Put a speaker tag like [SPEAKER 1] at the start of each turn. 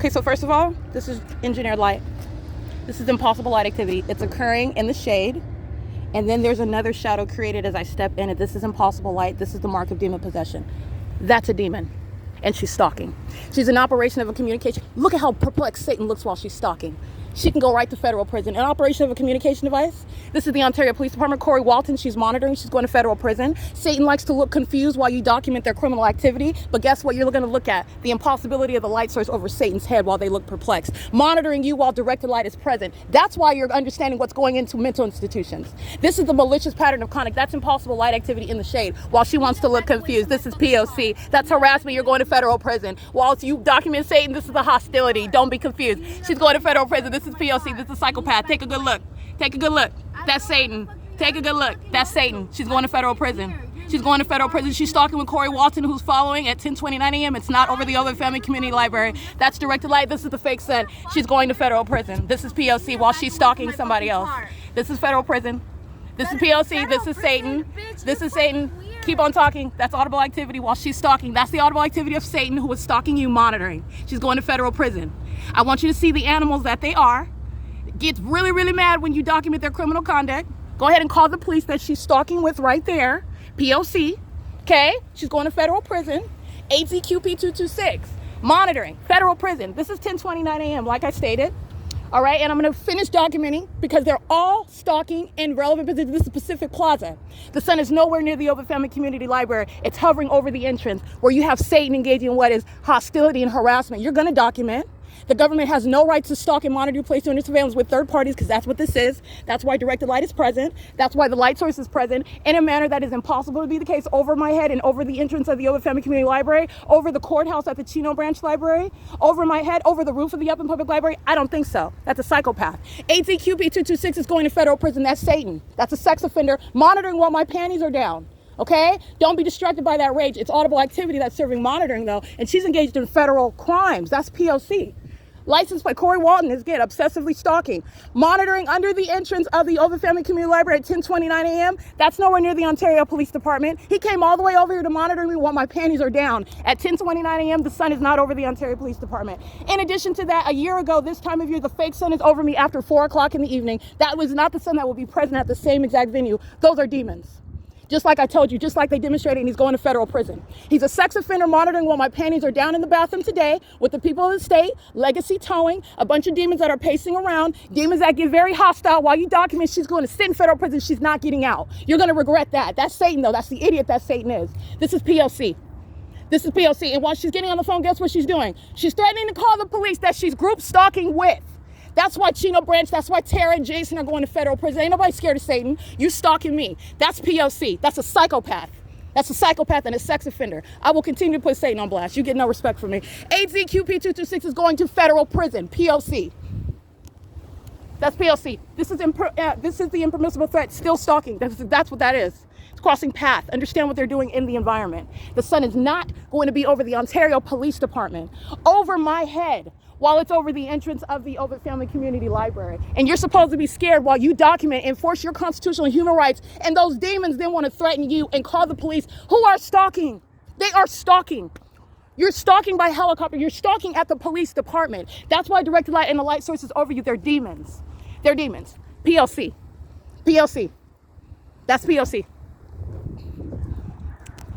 [SPEAKER 1] Okay, so first of all, this is engineered light. This is impossible light activity. It's occurring in the shade, and then there's another shadow created as I step in it. This is impossible light. This is the mark of demon possession. That's a demon, and she's stalking. She's an operation of a communication. Look at how perplexed Satan looks while she's stalking. She can go right to federal prison. An operation of a communication device. This is the Ontario Police Department. Corey Walton, she's monitoring. She's going to federal prison. Satan likes to look confused while you document their criminal activity. But guess what you're going to look at? The impossibility of the light source over Satan's head while they look perplexed. Monitoring you while directed light is present. That's why you're understanding what's going into mental institutions. This is the malicious pattern of conduct. That's impossible light activity in the shade while she wants to look confused. This is P.O.C. That's harassment. You're going to federal prison. While you document Satan, this is a hostility. Don't be confused. She's going to federal prison. This is P.O.C. This is a psychopath. Take a good look. Take a good look. That's Satan. Take a good look. That's Satan. She's going to federal prison. She's going to federal prison. She's stalking with Corey Walton, who's following at 10:29 a.m. It's not over the Over Family Community Library. That's directed light. This is the fake sun. She's going to federal prison. This is P.O.C. while she's stalking somebody else. This is federal prison. This is P.O.C. This is Satan. This is Satan. Keep on talking. That's audible activity while she's stalking. That's the audible activity of Satan, who is stalking you, monitoring. She's going to federal prison. I want you to see the animals that they are. Gets really, really mad when you document their criminal conduct. Go ahead and call the police that she's stalking with right there. P.O.C. Okay? She's going to federal prison. AZQP226. Monitoring. Federal prison. This is 10:29 a.m. like I stated. All right? And I'm going to finish documenting because they're all stalking in relevant positions. This is Pacific Plaza. The sun is nowhere near the Over Family Community Library. It's hovering over the entrance where you have Satan engaging in what is hostility and harassment. You're going to document. The government has no right to stalk and monitor you, place you under surveillance with third parties, because that's what this is. That's why directed light is present. That's why the light source is present in a manner that is impossible to be the case over my head and over the entrance of the Over Family Community Library, over the courthouse at the Chino Branch Library, over my head, over the roof of the Upland Public Library. I don't think so. That's a psychopath. AZQP226 is going to federal prison. That's Satan. That's a sex offender monitoring while my panties are down. Okay? Don't be distracted by that rage. It's audible activity that's serving monitoring, though, and she's engaged in federal crimes. That's P.O.C. Licensed by Corey Walton is again obsessively stalking. Monitoring under the entrance of the Over Family Community Library at 10:29 a.m. That's nowhere near the Ontario Police Department. He came all the way over here to monitor me while my panties are down. At 10:29 a.m. the sun is not over the Ontario Police Department. In addition to that, a year ago this time of year, the fake sun is over me after 4 o'clock in the evening. That was not the sun that will be present at the same exact venue. Those are demons. Just like I told you, just like they demonstrated, and he's going to federal prison. He's a sex offender monitoring while my panties are down in the bathroom today with the people of the state, legacy towing, a bunch of demons that are pacing around, demons that get very hostile while you document she's going to sit in federal prison. She's not getting out. You're going to regret that. That's Satan, though. That's the idiot that Satan is. This is P.O.C. This is P.O.C. And while she's getting on the phone, guess what she's doing? She's threatening to call the police that she's group stalking with. That's why Chino Branch, that's why Tara and Jason are going to federal prison. Ain't nobody scared of Satan. You stalking me. That's P.O.C. That's a psychopath. That's a psychopath and a sex offender. I will continue to put Satan on blast. You get no respect from me. AZQP226 is going to federal prison. P.O.C. That's P.O.C. This is the impermissible threat. Still stalking. That's what that is. It's crossing path. Understand what they're doing in the environment. The sun is not going to be over the Ontario Police Department. Over my head. While it's over the entrance of the Over Family Community Library. And you're supposed to be scared while you document, enforce your constitutional and human rights, and those demons then want to threaten you and call the police who are stalking. They are stalking. You're stalking by helicopter. You're stalking at the police department. That's why directed light and the light sources over you. They're demons. They're demons. P.O.C. P.O.C. That's P.O.C.